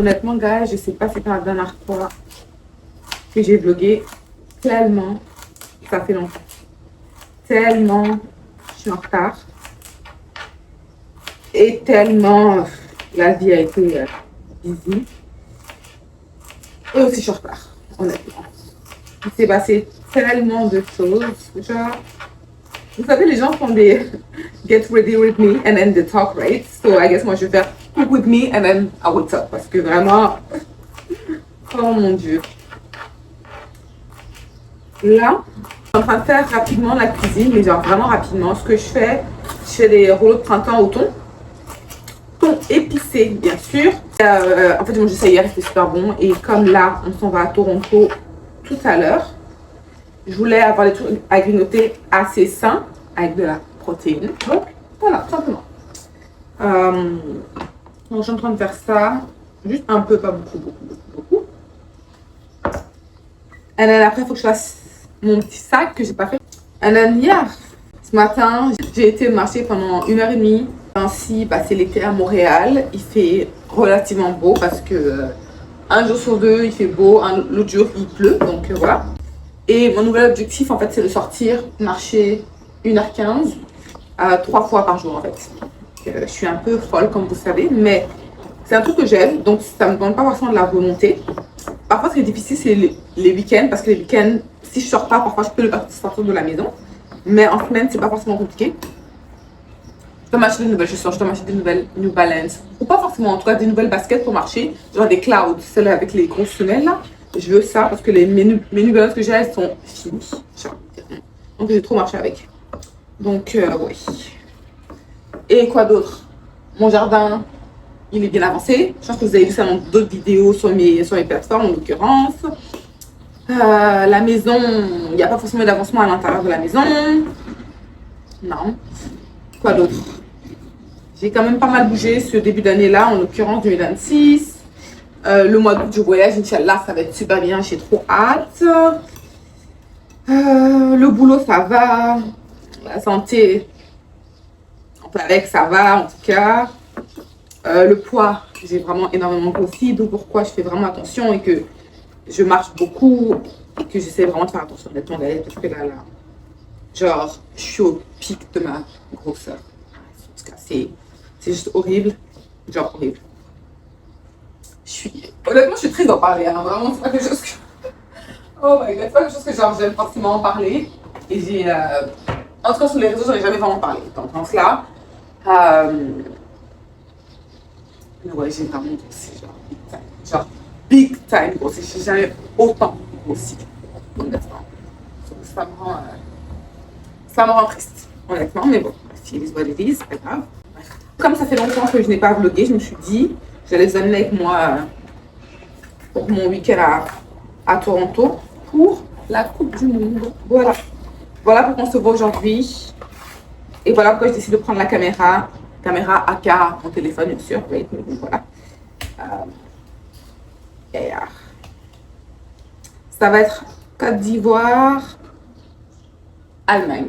Honnêtement, gars, je sais pas si c'est la dernière fois que j'ai vlogué. Tellement, ça fait longtemps. Tellement, je suis en retard. Et tellement, la vie a été busy. Et aussi, je suis en retard, honnêtement. Il s'est passé tellement de choses. Genre, vous savez, les gens font des get ready with me and then they talk, right? So I guess moi, je vais faire cook with me and then I will talk. Parce que vraiment, oh mon Dieu. Là, je suis en train de faire rapidement la cuisine, mais genre vraiment rapidement. Ce que je fais des rouleaux de printemps au thon. Thon épicé, bien sûr. En fait, j'ai mangé ça hier, c'était super bon. Et comme là, on s'en va à Toronto tout à l'heure, je voulais avoir des trucs à grignoter assez sains, avec de la protéine. Donc, voilà, tout simplement. Donc, je suis en train de faire ça. Juste un peu, pas beaucoup. Et then après, il faut que je fasse mon petit sac que j'ai pas fait. Et then hier, ce matin, j'ai été marcher pendant 1h30. Ainsi, c'est l'été à Montréal. Il fait relativement beau parce que un jour sur deux, il fait beau, l'autre jour, il pleut. Donc voilà. Et mon nouvel objectif, en fait, c'est de sortir, marcher 1h15 3 fois par jour, en fait. Je suis un peu folle, comme vous savez, mais c'est un truc que j'aime, donc ça ne me demande pas forcément de la volonté. Parfois, ce qui est difficile, c'est les week-ends, parce que les week-ends, si je sors pas, parfois, je peux le sortir de la maison. Mais en semaine, c'est pas forcément compliqué. Je dois m'acheter de nouvelles chaussures, je dois m'acheter de nouvelles New Balance. Ou pas forcément, en tout cas, des nouvelles baskets pour marcher, genre des clouds, celles avec les grosses semelles là. Je veux ça parce que mes New Balance que j'ai, elles sont finies. Donc, j'ai trop marché avec. Donc, oui. Et quoi d'autre? Mon jardin, il est bien avancé. Je pense que vous avez vu ça dans d'autres vidéos sur mes plateformes en l'occurrence. La maison, il n'y a pas forcément d'avancement à l'intérieur de la maison. Non. Quoi d'autre? J'ai quand même pas mal bougé ce début d'année là, en l'occurrence 2026. Le mois d'août, je voyage, Inch'Allah, ça va être super bien, j'ai trop hâte. Le boulot, ça va. La santé, on peut avec, ça va en tout cas. Le poids, j'ai vraiment énormément grossi, d'où pourquoi je fais vraiment attention et que je marche beaucoup et que j'essaie vraiment de faire attention honnêtement d'aller parce que là, genre, je suis au pic de ma grosseur. C'est juste horrible, genre horrible. Honnêtement, je suis triste d'en parler, hein. Vraiment, c'est pas quelque chose que... Oh my god, c'est pas quelque chose que genre j'aime forcément en parler. Et j'ai... En tout cas, sur les réseaux, j'en ai jamais vraiment parlé dans ce sens-là. Mais ouais, j'ai vraiment grossi, genre big time. Genre big time grossi. J'ai jamais autant grossi, honnêtement. Ça me rend triste, honnêtement. Mais bon, it is what it is, c'est pas grave. Comme ça fait longtemps que je n'ai pas vlogué, je me suis dit, j'allais vous amener avec moi pour mon week-end à Toronto pour la Coupe du Monde. Voilà. Voilà pourquoi on se voit aujourd'hui. Et voilà pourquoi je décide de prendre la caméra. Caméra AK, mon téléphone, bien sûr. Oui, voilà. Ça va être Côte d'Ivoire, Allemagne.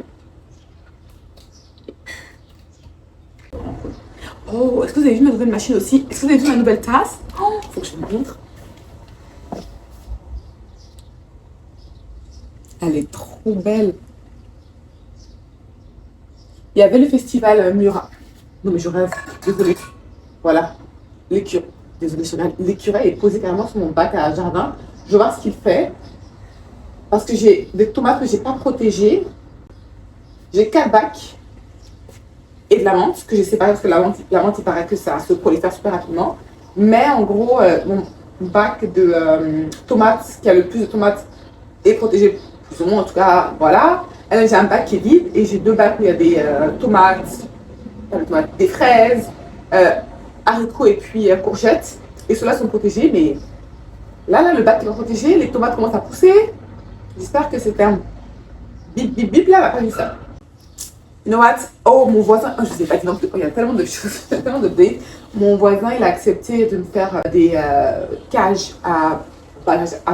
Oh, est-ce que vous avez vu ma nouvelle machine aussi? Est-ce que vous avez vu ma nouvelle tasse? Oh, faut que je vous montre. Elle est trop belle. Il y avait le festival Murat. Non mais je rêve, désolée. Voilà, l'écureuil. Désolée, l'écureuil est posé carrément sur mon bac à jardin. Je vais voir ce qu'il fait. Parce que j'ai des tomates que j'ai pas protégées. J'ai 4 bacs. Et de la menthe, que j'ai séparé parce que la menthe, il paraît que ça se prolifère super rapidement. Mais en gros, mon bac de tomates, qui a le plus de tomates, est protégé plus ou moins, en tout cas, voilà. Et j'ai un bac qui est vide et j'ai 2 bacs où il y a des tomates, des fraises, haricots et puis courgettes. Et ceux-là sont protégés, mais là, le bac est pas protégé, les tomates commencent à pousser. J'espère que c'est un bip bip bip là, elle va pas vu ça. You know what? Oh, mon voisin, je sais pas, il y a tellement de choses, il y a tellement de dates. Mon voisin, il a accepté de me faire des cages à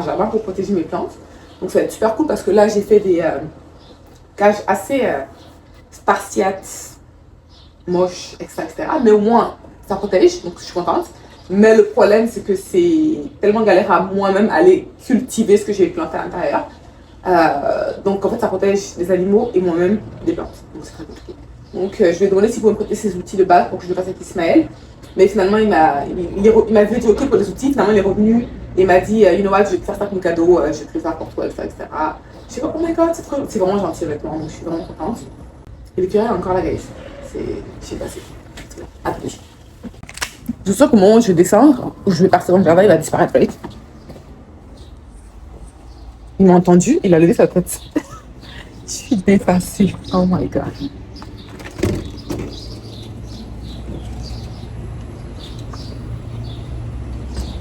jardin pour protéger mes plantes. Donc ça va être super cool parce que là, j'ai fait des cages assez spartiates, moches, etc., etc. Mais au moins, ça protège, donc je suis contente. Mais le problème, c'est que c'est tellement galère à moi-même aller cultiver ce que j'ai planté à l'intérieur. Donc en fait, ça protège les animaux et moi-même des plantes. Donc c'est très compliqué. Donc je lui ai demandé s'il pouvait me prêter ses outils de base pour que je le fasse avec Ismaël. Mais finalement, il m'avait dit OK pour les outils. Finalement, il est revenu et il m'a dit you know what, je vais te faire ça comme cadeau, je vais te le faire pour toi, etc. Je suis oh my god, c'est vraiment gentil honnêtement. Donc je suis vraiment contente. Et l'écureuil est encore là, guys. Je sais pas, c'est. Attendez. Je suis sûre qu'au moment où je vais descendre, où je vais partir dans le jardin, il va disparaître, right? Il m'a entendu, il a levé sa tête. Je suis dépassée. Oh my god.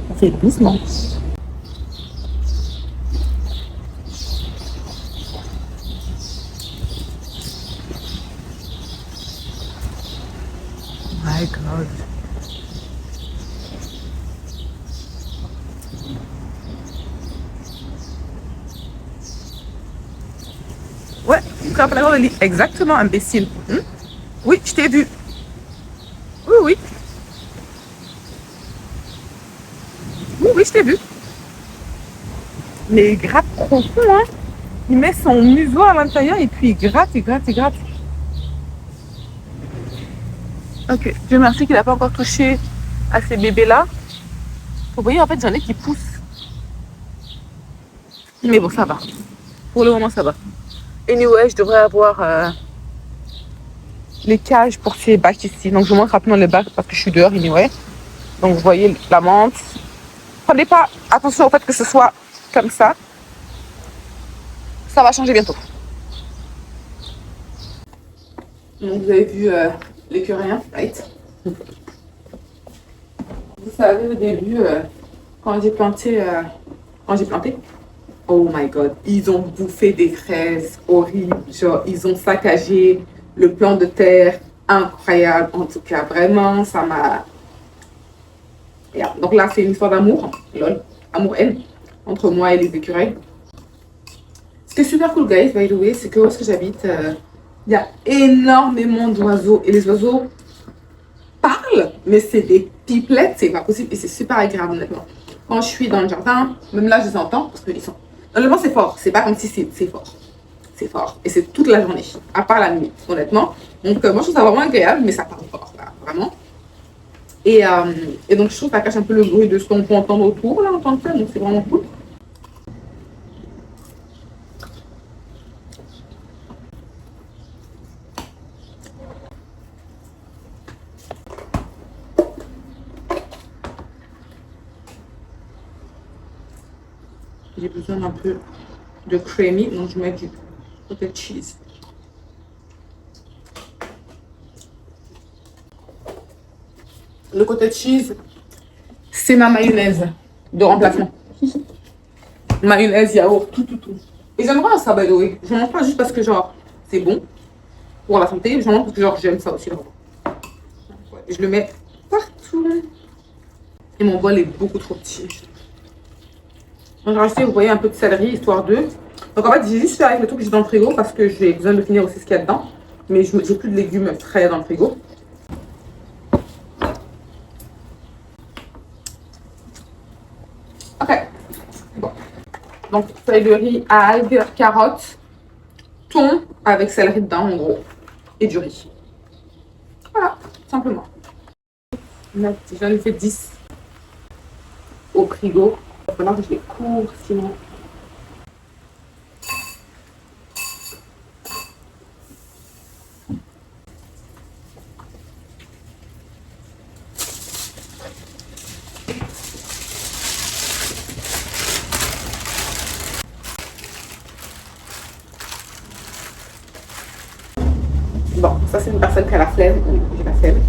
Ça fait doucement. Oh my god. Ouais, frappe la gorge, elle dit exactement, imbécile. Oui, je t'ai vu. Oui, oui. Oui, oui, je t'ai vu. Mais il gratte profond, hein. Il met son museau à l'intérieur et puis il gratte, il gratte, il gratte. Ok, Dieu merci qu'il n'a pas encore touché à ces bébés-là. Vous voyez, en fait, j'en ai qui poussent. Mais bon, ça va. Pour le moment, ça va. Anyway, je devrais avoir les cages pour ces bacs ici. Donc, je vous montre rapidement les bacs parce que je suis dehors, anyway. Donc, vous voyez la menthe. Prenez pas attention au fait que ce soit comme ça. Ça va changer bientôt. Donc, vous avez vu l'écureuil, right? Vous savez, au début, quand j'ai planté, oh my god, ils ont bouffé des fraises horribles. Genre, ils ont saccagé le plan de terre. Incroyable, en tout cas, vraiment, ça m'a. Yeah. Donc là, c'est une histoire d'amour, lol, amour-haine, entre moi et les écureuils. Ce qui est super cool, guys, by the way, c'est que où est-ce que j'habite, il y a énormément d'oiseaux. Et les oiseaux parlent, mais c'est des pipelettes, c'est pas possible. Et c'est super agréable, honnêtement. Quand je suis dans le jardin, même là, je les entends, parce qu'ils sont. Honnêtement, c'est fort. C'est pas comme si c'est fort. C'est fort. Et c'est toute la journée, à part la nuit, honnêtement. Donc, moi, je trouve ça vraiment agréable, mais ça parle fort, là, vraiment. Et donc, je trouve que ça cache un peu le bruit de ce qu'on peut entendre autour, là, en tant que tel. Donc, c'est vraiment cool. J'ai besoin d'un peu de creamy, donc je mets du cottage cheese. Le cottage cheese, c'est ma mayonnaise de remplacement. Mayonnaise, yaourt, tout. Et j'aime bien ça, by the way. Je mange pas juste parce que, genre, c'est bon pour la santé, je mange parce que, genre, j'aime ça aussi. Je le mets partout. Et mon bol est beaucoup trop petit. Donc, j'ai rajouté, vous voyez, un peu de céleri, histoire de. Donc, en fait, j'ai juste fait avec le truc que j'ai dans le frigo parce que j'ai besoin de finir aussi ce qu'il y a dedans. Mais j'ai plus de légumes frais dans le frigo. Ok. Bon. Donc, feuille de riz, algues, carottes, thon avec céleri dedans, en gros. Et du riz. Voilà, simplement. J'en ai fait 10 au frigo. Il va falloir que je les cours, sinon. Bon, ça c'est une personne qui a la flemme. J'ai la flemme.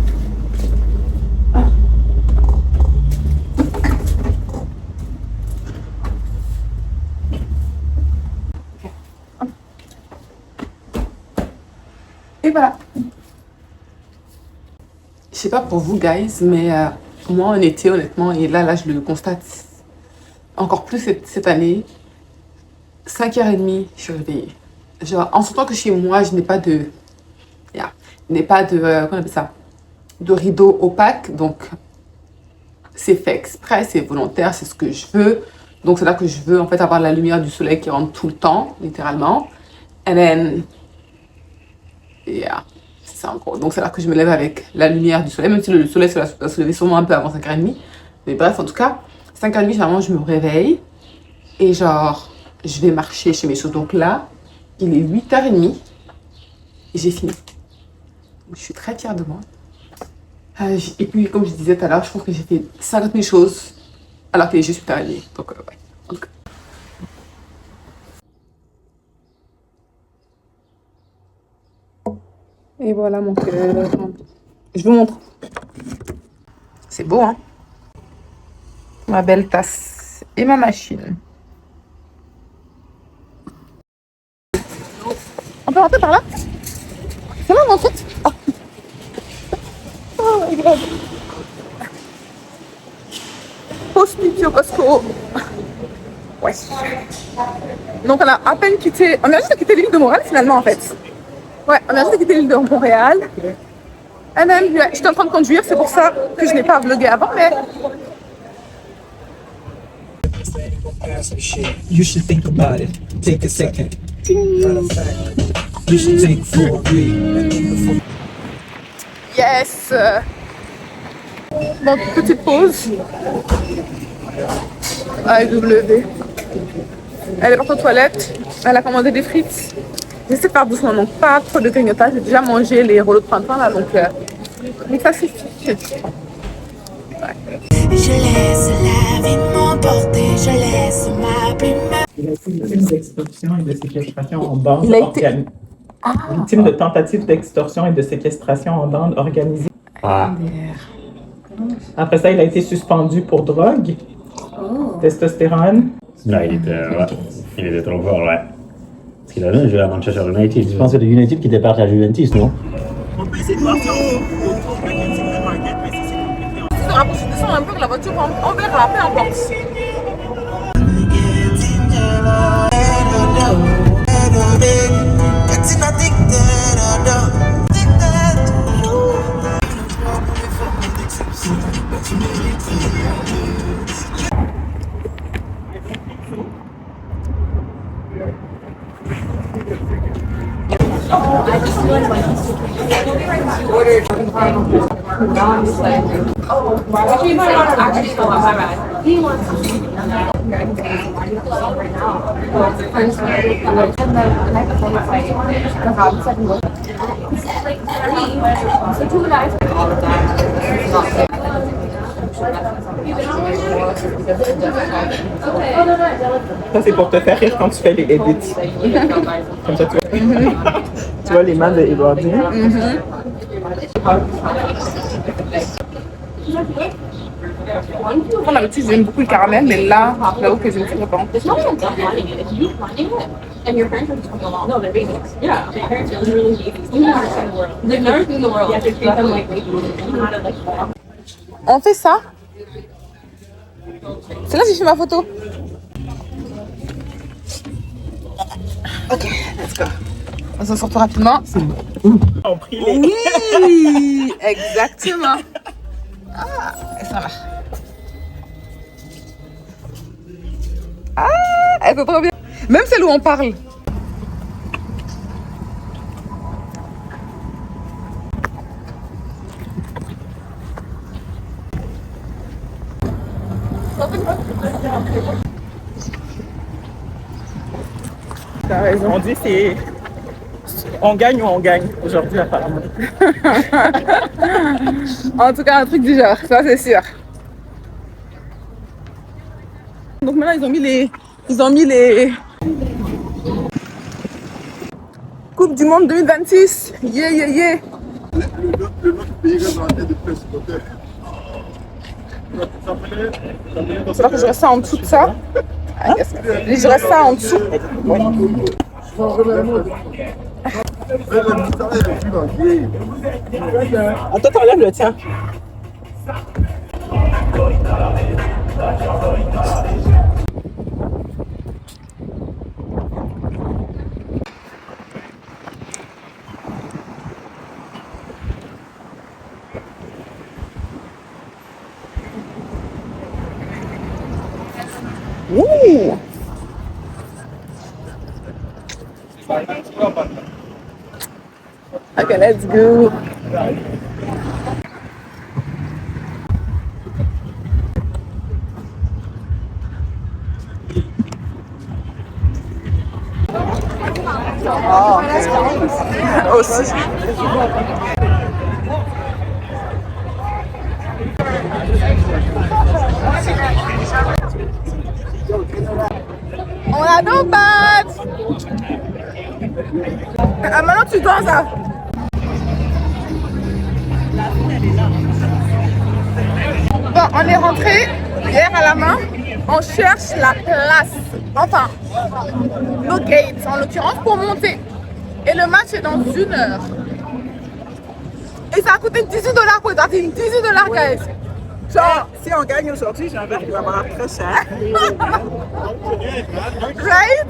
Et voilà. Je sais pas pour vous, guys, mais moi en été, honnêtement, et là, je le constate encore plus cette année, 5h30, je suis réveillée. Genre, en sortant que chez moi, je n'ai pas de. Yeah, je n'ai pas de. Comment on appelle ça? De rideau opaque, donc c'est fait exprès, c'est volontaire, c'est ce que je veux. Donc c'est là que je veux en fait avoir la lumière du soleil qui rentre tout le temps, littéralement. And then, yeah, c'est ça en gros. Donc c'est là que je me lève avec la lumière du soleil, même si le soleil va se lever sûrement un peu avant 5h30. Mais bref, en tout cas, 5h30, généralement, je me réveille et genre, je vais marcher chez mes choses. Donc là, il est 8h30 et j'ai fini. Je suis très fière de moi. Et puis, comme je disais tout à l'heure, je trouve que j'ai fait 50 000 choses alors qu'il est juste 8h30. Donc, ouais. En tout cas. Et voilà mon cœur. Je vous montre. C'est beau, hein? Ma belle tasse et ma machine. On peut rentrer par là? C'est là, en fait. Oh my god. Post pipi au Costco. Ouais. Donc on a à peine quitté. On a juste quitté l'île de Montréal finalement en fait. Ouais, on a juste quitté l'île de Montréal. Et même, j'étais en train de conduire, c'est pour ça que je n'ai pas vlogué avant, mais. You should think about it. Take a second. You should take 4, 3. Yes! Donc, petite pause. AW. Elle est partie aux toilettes. Elle a commandé des frites. J'essaie de faire doucement, donc pas trop de grignotage. J'ai déjà mangé les rouleaux de printemps là, donc ça suffit. Je laisse la vie m'emporter, je laisse ma plume. Il a été victime d'extorsion et de séquestration en bande Il a été- organisée. Victime de tentatives d'extorsion et de séquestration en bande organisée. Après ça, il a été suspendu pour drogue, testostérone. Non, il était trop fort, ouais. Parce qu'il a jamais joué à Manchester United. Je pense que c'est United qui débarque à Juventus, non? On peut essayer de voir si on trouve le Kenting de Market, mais si c'est compliqué. Si on rapproche, descend un peu que la voiture, on verra, peu importe. Ça, c'est pour te faire rire quand tu fais les edits. Comme ça, tu vois les mains de Edwardine. Pour l'habitude, j'aime beaucoup le caramel, mais là, j'avoue que je ne sais pas. There's no one finding it. It's you finding it. And your parents are just coming along. No, they're babies. Yeah. My parents are literally babies. They've never seen the world. They've never seen the world. You have to treat them like babies. You know how to like walk. On fait ça. C'est là que j'ai fait ma photo. Ok, let's go. On s'en sort tout rapidement. On prie les... Oui, exactement. Ah, et ça va. Ah, elle peut trop bien. Même celle où on parle. T'as raison. On dit c'est... On gagne ou on gagne aujourd'hui, apparemment. En tout cas, un truc du genre, ça c'est sûr. Donc maintenant, ils ont mis les Coupe du Monde 2026. Yeah, yeah, yeah. C'est là que je reste ça en dessous de ça. Je reste ça en dessous. Attends, t'enlèves le tien. Okay, let's go. Oh, aussi. On a nos pattes. Ah, maintenant tu danses là. Bon, on est rentré hier à la main. On cherche la place. Enfin, nos gates en l'occurrence pour monter. Et le match est dans 1 heure. Et ça a coûté $18 pour être $18 guys. Genre, Si on gagne aujourd'hui, j'ai un verre qui va valoir très cher. right?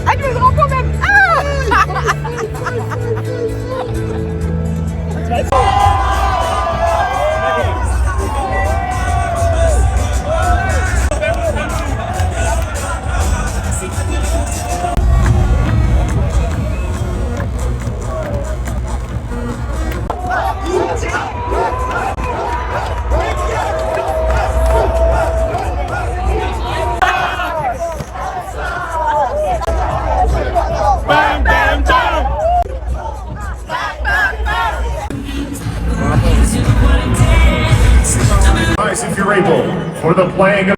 Avec le grand quand même. Nice if you're able for the playing of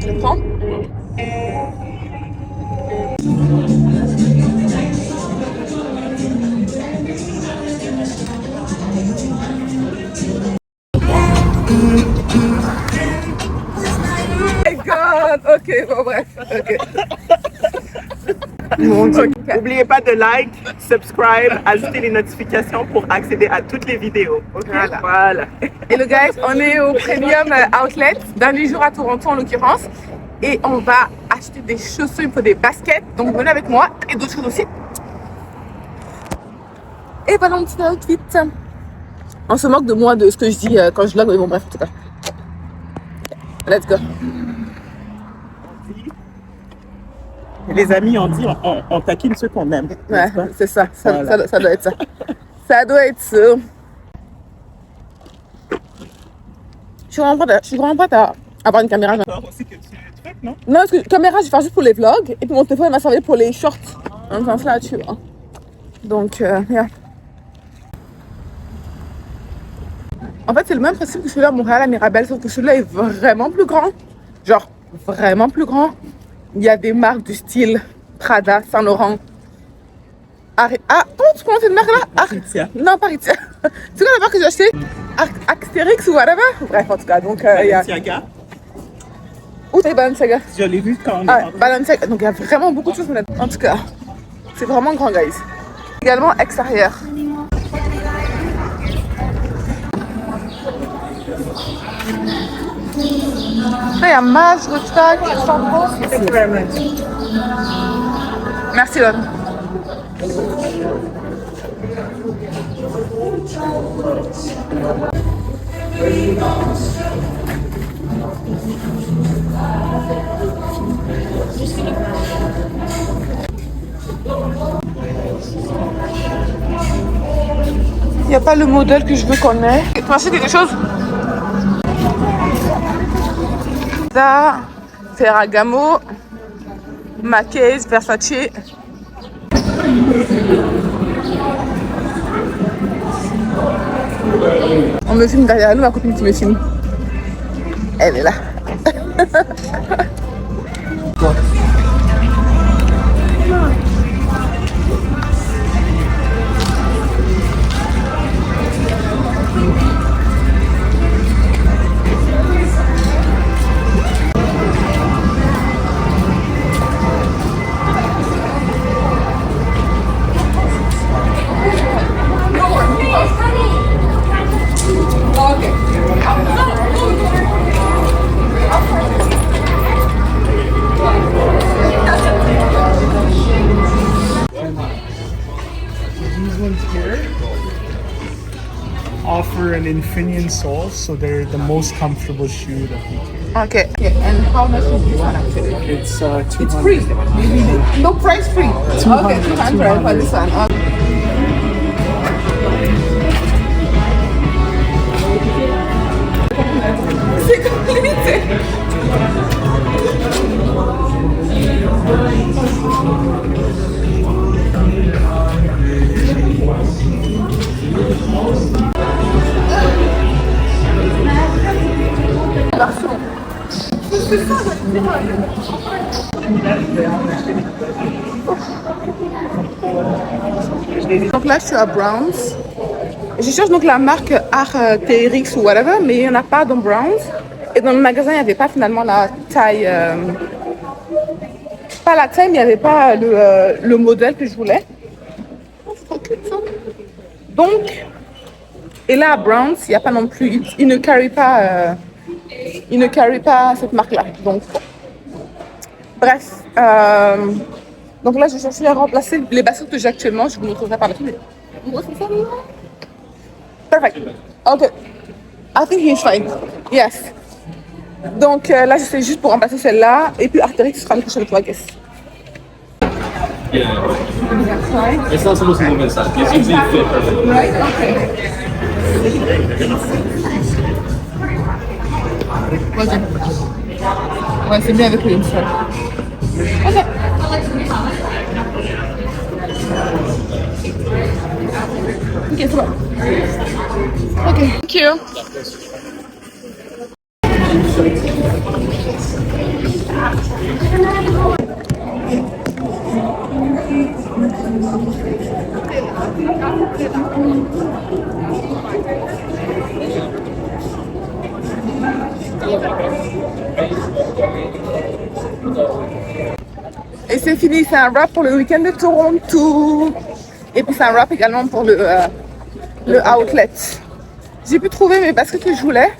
Je prends. My God, ok, bon bref, ok. Mon Dieu. N'oubliez pas de like, subscribe, ajouter les notifications pour accéder à toutes les vidéos. Ok, voilà. Et le guys, on est au Premium Outlet, dernier jour à Toronto en l'occurrence. Et on va acheter des chaussures, il faut des baskets. Donc venez avec moi et d'autres choses aussi. Et voilà mon petit outfit. On se moque de moi de ce que je dis quand je vlog, mais bon bref en tout cas. Let's go. Les amis, on dit, on taquine ceux qu'on aime. Ouais, n'est-ce pas? c'est ça. Voilà. Ça doit être ça. Ça doit être ça. Je suis vraiment prête à avoir une caméra. Alors aussi que tu truc, non? Non, parce que caméra, je vais faire juste pour les vlogs. Et puis mon téléphone m'a servi pour les shorts. Dans ce sens-là, tu vois. Donc, yeah. En fait, c'est le même principe que celui-là à Montréal, à Mirabel, sauf que celui-là est vraiment plus grand. Genre, vraiment plus grand. Il y a des marques du style Prada, Saint Laurent. Ah, comment tu prononces cette marque-là? Aritzia. Non, pas Aritzia. C'est quoi la marque que j'ai acheté? Astérix ou whatever? Bref, en tout cas, donc il y a... Balenciaga. Où t'es Balenciaga? Je l'ai vu quand on est Ah, rentré. Balenciaga. Donc il y a vraiment beaucoup de choses. En tout cas, c'est vraiment grand, guys. Également extérieur. Là, il y a Mage, Rucksack, Sandro. Thank you very much. Merci, Lon. Il n'y a pas le modèle que je veux qu'on ait. Tu m'as acheté quelque chose? Ça, Ferragamo, Macase, Versace. On me filme derrière nous, ma copine qui me filme. Elle est là. These ones here offer an Infineon sole, so they're the most comfortable shoe that we carry. Okay. And how much is this one actually? It's 200. It's free. No price free. 200, Okay, 200 for this one. Okay. C'est compliqué. Donc là, je suis à Browns. Je cherche donc la marque TRX ou whatever, mais il n'y en a pas dans Browns. Et dans le magasin, il n'y avait pas finalement la taille. Pas la taille, mais il n'y avait pas le modèle que je voulais. Donc, et là à Browns, il n'y a pas non plus. Ils ne carry pas. Ils ne carry pas cette marque-là. Donc, bref. Donc là, je cherche à remplacer les baskets que j'ai actuellement. Je vous montrerai par la suite. Perfect. Okay. I think he's fine. Yes. Donc là, j'essaie juste pour remplacer celle-là. Et puis Arc'teryx sera le prochain fois, I guess. Yeah. It's not supposed to move inside. It's usually fit perfectly. Right? Okay. Vas-y. Ouais, c'est bien avec le inside. Ok. Ok, c'est bon. Ok. Thank you. Et c'est fini, c'est un wrap pour le week-end de Toronto. Et puis c'est un wrap également pour le outlet. J'ai pu trouver mes baskets que je voulais.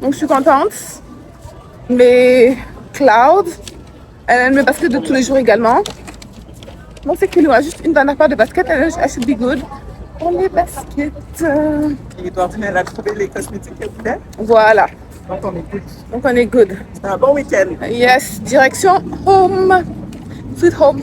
Donc je suis contente. Mes clouds. Et mes baskets de tous les jours également. Donc c'est qu'il y aura juste une dernière paire de baskets. Et I should be good pour les baskets. Il doit venir à trouver les cosmétiques qu'elle voulait. Voilà. Donc on est good. Donc on est good. C'est un bon week-end. Yes, direction home. Sweet home.